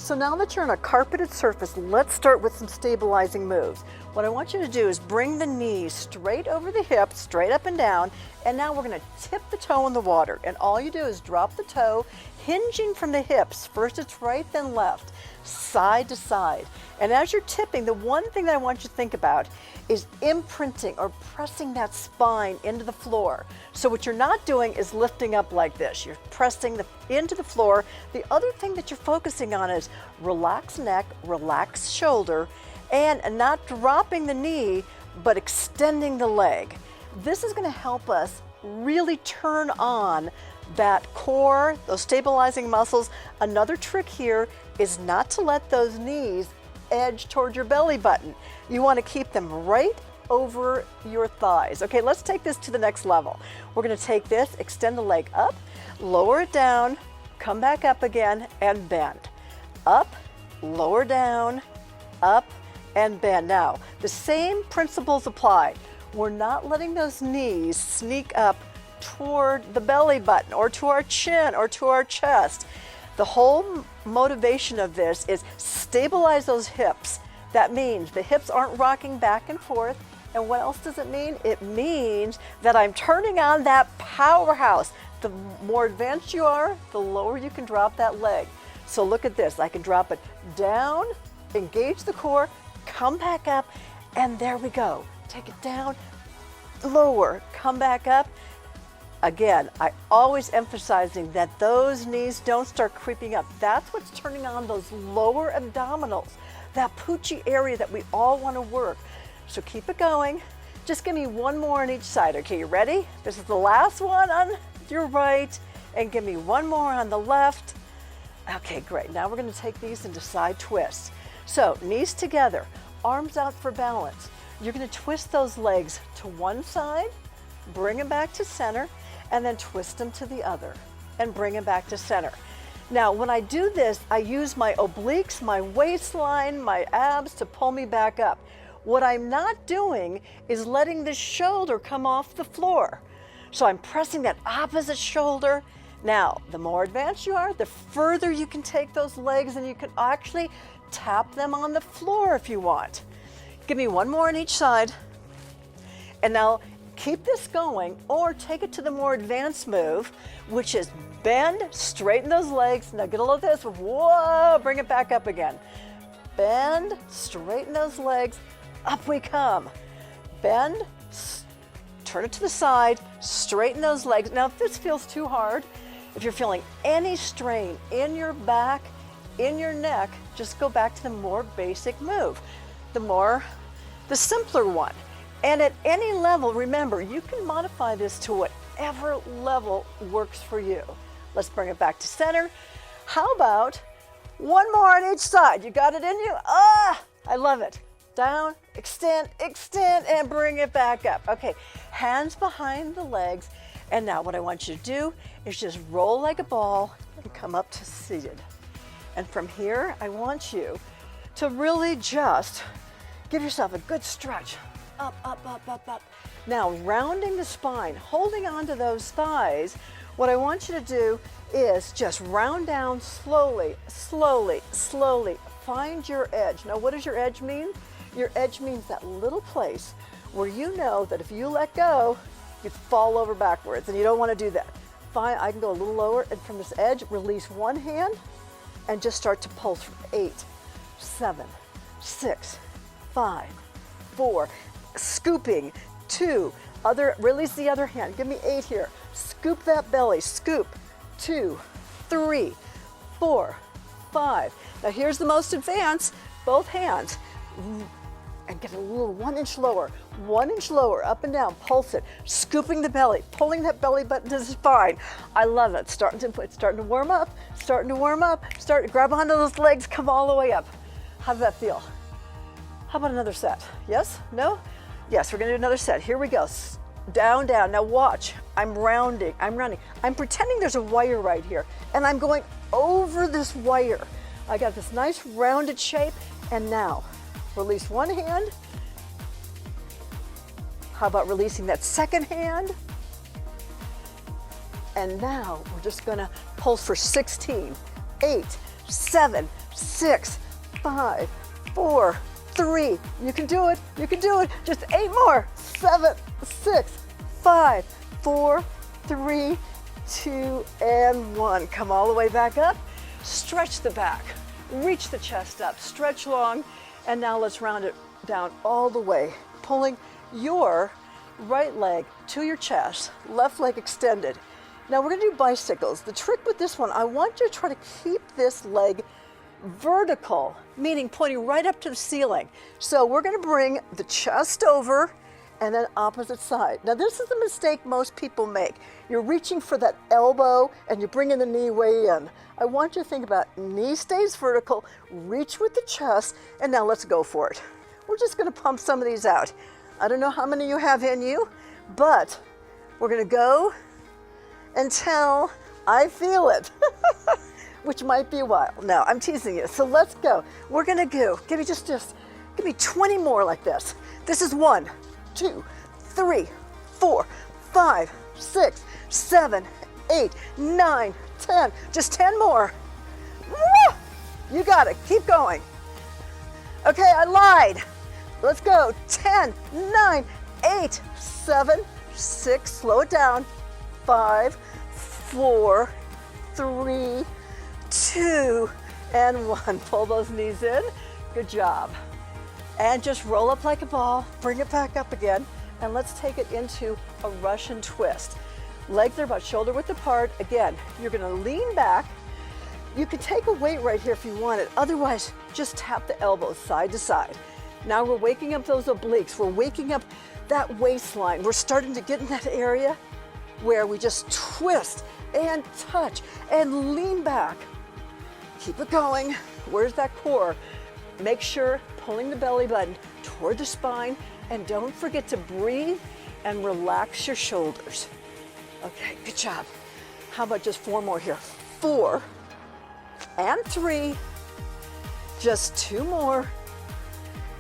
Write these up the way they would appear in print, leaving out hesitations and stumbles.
So now that you're on a carpeted surface, let's start with some stabilizing moves. What I want you to do is bring the knees straight over the hips, straight up and down, and now we're going to tip the toe in the water. And all you do is drop the toe, hinging from the hips. First it's right, then left, side to side. And as you're tipping, the one thing that I want you to think about is imprinting or pressing that spine into the floor. So what you're not doing is lifting up like this. You're pressing into the floor. The other thing that you're focusing on is relax neck, relax shoulder, and not dropping the knee, but extending the leg. This is going to help us really turn on that core, those stabilizing muscles. Another trick here is not to let those knees edge toward your belly button. You want to keep them right over your thighs. Okay, let's take this to the next level. We're going to take this, extend the leg up, lower it down, come back up again, and bend. Up, lower down, up, and bend. Now, the same principles apply. We're not letting those knees sneak up toward the belly button or to our chin or to our chest. The whole motivation of this is stabilize those hips. That means the hips aren't rocking back and forth. And what else does it mean? It means that I'm turning on that powerhouse. The more advanced you are, the lower you can drop that leg. So look at this. I can drop it down, engage the core, come back up, and there we go. Take it down, lower, come back up. Again, I always emphasizing that those knees don't start creeping up. That's what's turning on those lower abdominals, that poochie area that we all want to work. So keep it going. Just give me one more on each side. Okay, you ready? This is the last one on your right, and give me one more on the left. Okay, great. Now we're going to take these into side twists. So knees together, arms out for balance. You're going to twist those legs to one side, bring them back to center, and then twist them to the other and bring them back to center. Now, when I do this, I use my obliques, my waistline, my abs to pull me back up. What I'm not doing is letting the shoulder come off the floor. So I'm pressing that opposite shoulder. Now, the more advanced you are, the further you can take those legs, and you can actually tap them on the floor if you want. Give me one more on each side. And now keep this going, or take it to the more advanced move, which is bend, straighten those legs. Now get a look at this. Whoa, bring it back up again. Bend, straighten those legs, up we come. Bend, turn it to the side, straighten those legs. Now if this feels too hard, if you're feeling any strain in your back, in your neck, just go back to the more basic move, the simpler one. And at any level, remember, you can modify this to whatever level works for you. Let's bring it back to center. How about one more on each side? You got it in you? Ah, I love it. Down, extend, and bring it back up. Okay, hands behind the legs. And now what I want you to do is just roll like a ball and come up to seated. And from here, I want you to really just give yourself a good stretch. Up, up, up, up, up. Now, rounding the spine, holding onto those thighs, what I want you to do is just round down slowly, slowly, slowly. Find your edge. Now, what does your edge mean? Your edge means that little place where you know that if you let go, you fall over backwards, and you don't want to do that. Fine, I can go a little lower, and from this edge, release one hand and just start to pulse from 8, 7, 6, 5, 4, scooping, 2, release the other hand, give me 8 here, scoop that belly, scoop, 2, 3, 4, 5. Now here's the most advanced, both hands, and get a little 1 inch lower, up and down, pulse it, scooping the belly, pulling that belly button to the spine. I love it. It's starting to warm up, start to grab onto those legs, come all the way up. How does that feel? How about another set? Yes? No? Yes, we're gonna do another set. Here we go. Down, down. Now watch, I'm rounding. I'm pretending there's a wire right here, and I'm going over this wire. I got this nice rounded shape, and now release one hand. How about releasing that second hand? And now we're just gonna pulse for 16, 8, 7, 6, 5, 4, 3. You can do it. You can do it. Just 8 more. 7, 6, 5, 4, 3, 2, and 1. Come all the way back up. Stretch the back. Reach the chest up. Stretch long. And now let's round it down all the way, pulling your right leg to your chest, left leg extended. Now we're gonna do bicycles. The trick with this one, I want you to try to keep this leg vertical, meaning pointing right up to the ceiling. So we're gonna bring the chest over and then opposite side. Now this is the mistake most people make. You're reaching for that elbow and you're bringing the knee way in. I want you to think about knee stays vertical, reach with the chest, and now let's go for it. We're just gonna pump some of these out. I don't know how many you have in you, but we're gonna go until I feel it, which might be a while. No, I'm teasing you, so let's go. We're gonna go, give me 20 more like this. This is 1, 2, 3, 4, 5, 6, 7, 8, 9, 10. Just 10 more. Woo! You got it, keep going. Okay, I lied. Let's go. 10, 9, 8, 7, 6, slow it down. 5, 4, 3, 2, and 1. Pull those knees in. Good job. And just roll up like a ball, bring it back up again, and let's take it into a Russian twist. Legs are about shoulder width apart. Again, you're gonna lean back. You can take a weight right here if you want it. Otherwise, just tap the elbows side to side. Now we're waking up those obliques. We're waking up that waistline. We're starting to get in that area where we just twist and touch and lean back. Keep it going. Where's that core? Make sure pulling the belly button toward the spine, and don't forget to breathe and relax your shoulders. Okay, good job. How about just 4 more here? 4 and 3, just 2 more,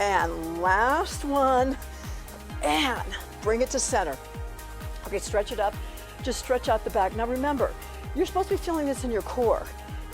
and last one, and bring it to center. Okay, stretch it up, just stretch out the back. Now remember, you're supposed to be feeling this in your core,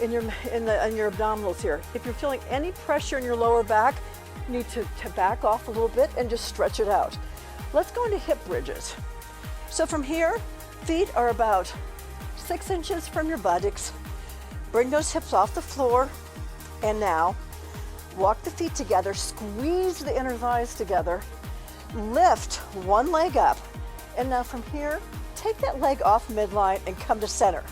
in your abdominals here. If you're feeling any pressure in your lower back, you need to back off a little bit and just stretch it out. Let's go into hip bridges. So from here, feet are about 6 inches from your buttocks. Bring those hips off the floor, and now walk the feet together, squeeze the inner thighs together, lift one leg up, and now from here, take that leg off midline and come to center.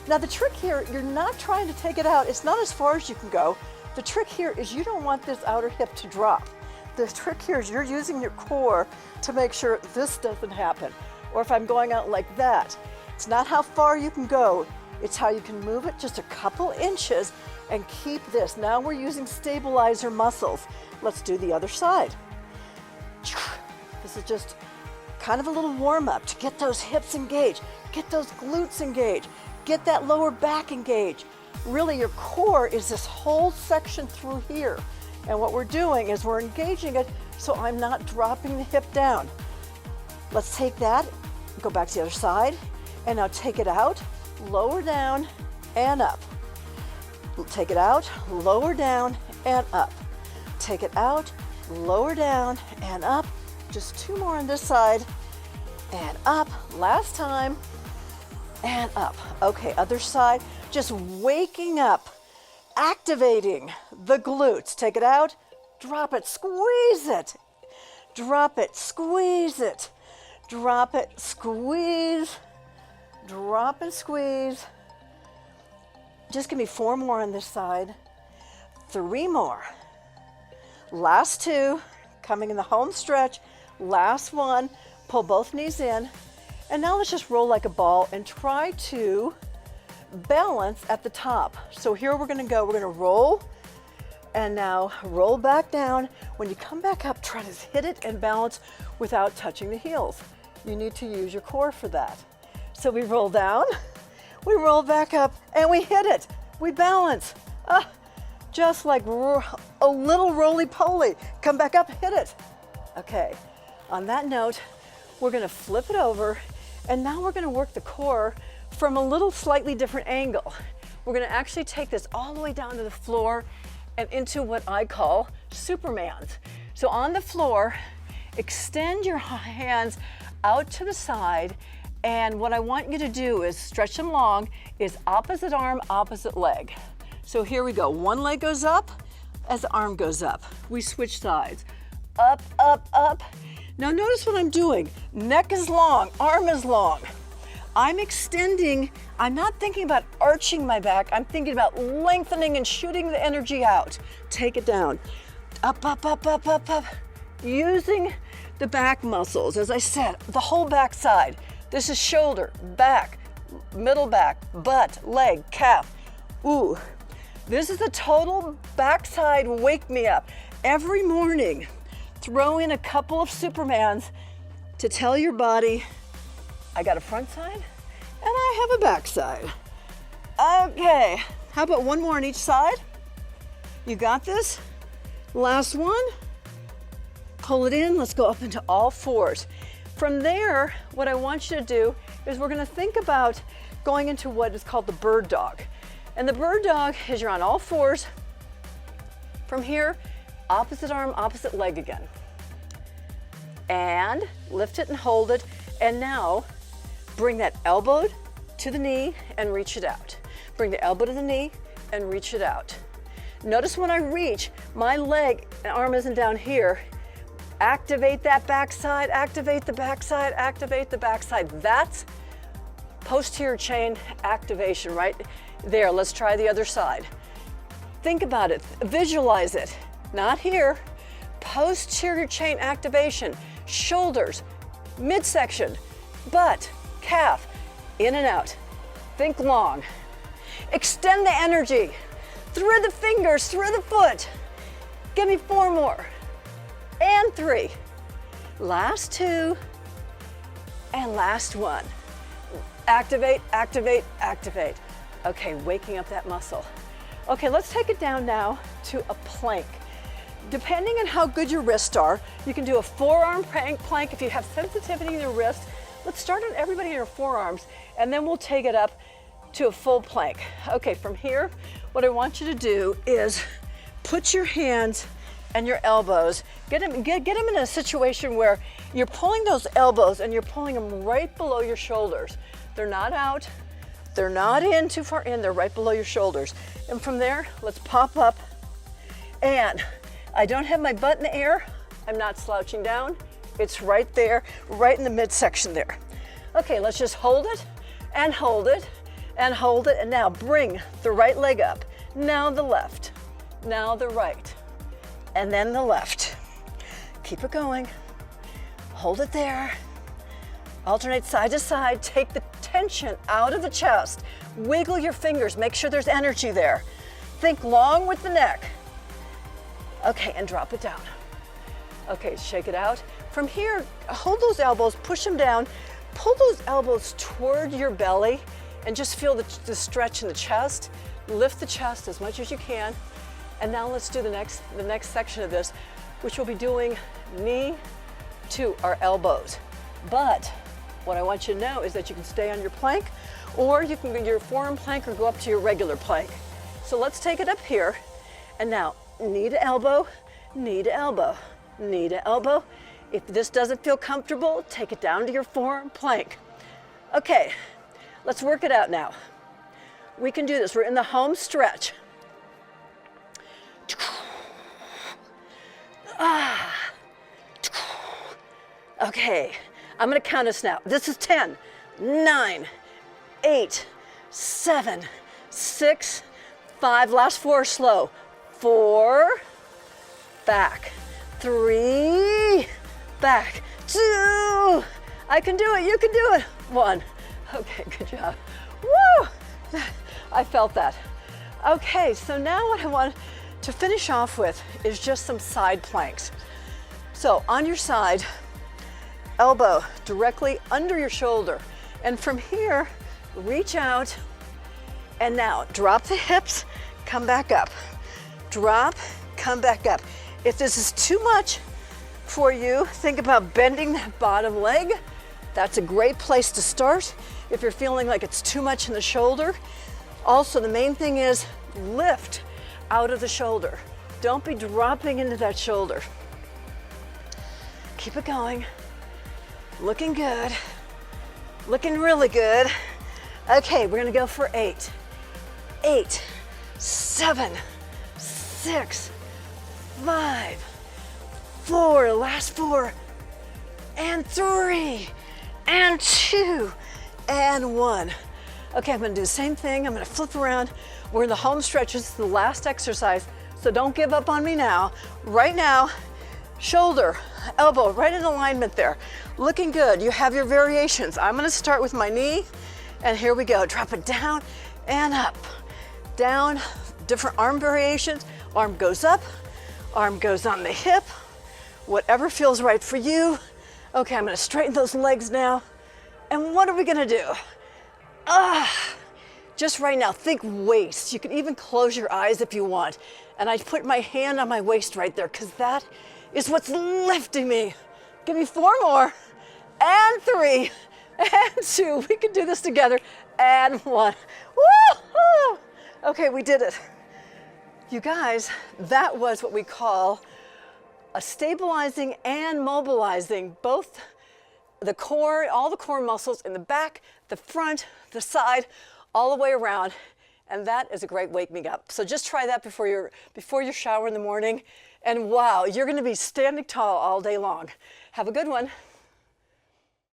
Now the trick here, you're not trying to take it out. It's not as far as you can go. The trick here is you don't want this outer hip to drop. The trick here is you're using your core to make sure this doesn't happen. Or if I'm going out like that, it's not how far you can go, it's how you can move it just a couple inches and keep this. Now we're using stabilizer muscles. Let's do the other side. This is just kind of a little warm up to get those hips engaged, get those glutes engaged, get that lower back engaged. Really, your core is this whole section through here. And what we're doing is we're engaging it so I'm not dropping the hip down. Let's take that, go back to the other side, and now take it out, lower down, and up. Take it out, lower down, and up. Take it out, lower down, and up. Just 2 more on this side, and up. Last time, and up. Okay, other side, just waking up, activating the glutes. Take it out, drop it, squeeze it. Drop it, squeeze it. Drop it, squeeze. Drop and squeeze. Just give me 4 more on this side. 3 more. Last 2, coming in the home stretch. Last 1, pull both knees in. And now let's just roll like a ball and try to balance at the top. So here we're gonna go, we're gonna roll, and now roll back down. When you come back up, try to hit it and balance without touching the heels. You need to use your core for that. So we roll down, we roll back up, and we hit it. We balance. Just like a little roly-poly. Come back up, hit it. Okay, on that note, we're gonna flip it over, and now we're gonna work the core from a little slightly different angle. We're gonna actually take this all the way down to the floor and into what I call Supermans. So on the floor, extend your hands out to the side, and what I want you to do is stretch them long, is opposite arm, opposite leg. So here we go. One leg goes up as the arm goes up. We switch sides. Up, up, up. Now notice what I'm doing. Neck is long, arm is long. I'm extending, I'm not thinking about arching my back, I'm thinking about lengthening and shooting the energy out. Take it down. Up, up, up, up, up, up. Using the back muscles, as I said, the whole back side. This is shoulder, back, middle back, butt, leg, calf. Ooh, this is a total backside wake me up. Every morning, throw in a couple of Supermans to tell your body, I got a front side and I have a back side. Okay, how about one more on each side? You got this? Last one. Pull it in, let's go up into all fours. From there, what I want you to do is we're gonna think about going into what is called the bird dog. And the bird dog is you're on all fours. From here, opposite arm, opposite leg again. And lift it and hold it. And now, bring that elbow to the knee and reach it out. Bring the elbow to the knee and reach it out. Notice when I reach, my leg and arm isn't down here. Activate that backside, activate the backside, activate the backside. That's posterior chain activation right there. Let's try the other side. Think about it, visualize it. Not here. Posterior chain activation. Shoulders, midsection, butt, calf, in and out. Think long. Extend the energy. Through the fingers, through the foot. Give me 4 more. And 3. Last 2. And last 1. Activate, activate, activate. Okay, waking up that muscle. Okay, let's take it down now to a plank. Depending on how good your wrists are, you can do a forearm plank if you have sensitivity in your wrist. Let's start on everybody in your forearms, and then we'll take it up to a full plank. Okay, from here, what I want you to do is put your hands and your elbows, get them in a situation where you're pulling those elbows and you're pulling them right below your shoulders. They're not out, they're not in too far in, they're right below your shoulders. And from there, let's pop up, and I don't have my butt in the air, I'm not slouching down, it's right there, right in the midsection there. Okay, let's just hold it, and hold it, and hold it, and now bring the right leg up. Now the left, now the right, and then the left. Keep it going, hold it there. Alternate side to side, take the tension out of the chest. Wiggle your fingers, make sure there's energy there. Think long with the neck. Okay, and drop it down. Okay, shake it out. From here, hold those elbows, push them down, pull those elbows toward your belly, and just feel the stretch in the chest. Lift the chest as much as you can. And now let's do the next section of this, which we'll be doing knee to our elbows. But what I want you to know is that you can stay on your plank, or you can go your forearm plank or go up to your regular plank. So let's take it up here. And now, knee to elbow, knee to elbow, knee to elbow. If this doesn't feel comfortable, take it down to your forearm plank. Okay, let's work it out now. We can do this. We're in the home stretch. Okay, I'm gonna count us now. This is 10, 9, 8, 7, 6, 5, last 4 slow. 4, back, 3, back, 2, I can do it, you can do it, 1. Okay, good job. Woo! I felt that. Okay, so now what I want to finish off with is just some side planks. So on your side, elbow directly under your shoulder. And from here, reach out, and now drop the hips, come back up. Drop, come back up. If this is too much for you, think about bending that bottom leg. That's a great place to start. If you're feeling like it's too much in the shoulder. Also, the main thing is lift out of the shoulder. Don't be dropping into that shoulder. Keep it going. Looking good. Looking really good. Okay, we're gonna go for 8. 8, 7, 6, 5, 4, last 4, and 3, and 2, and 1. Okay, I'm gonna do the same thing. I'm gonna flip around. We're in the home stretch. This is the last exercise, so don't give up on me now. Right now, shoulder, elbow, right in alignment there. Looking good. You have your variations. I'm gonna start with my knee, and here we go. Drop it down and up. Down, different arm variations. Arm goes up, arm goes on the hip, whatever feels right for you. Okay, I'm gonna straighten those legs now. And what are we gonna do? Just right now, think waist. You can even close your eyes if you want. And I put my hand on my waist right there because that is what's lifting me. Give me 4 more, and 3, and 2. We can do this together, and 1. Woo-hoo! Okay, we did it. You guys, that was what we call a stabilizing and mobilizing both the core, all the core muscles in the back, the front, the side, all the way around. And that is a great wake me up. So just try that before your shower in the morning. And wow, you're gonna be standing tall all day long. Have a good one.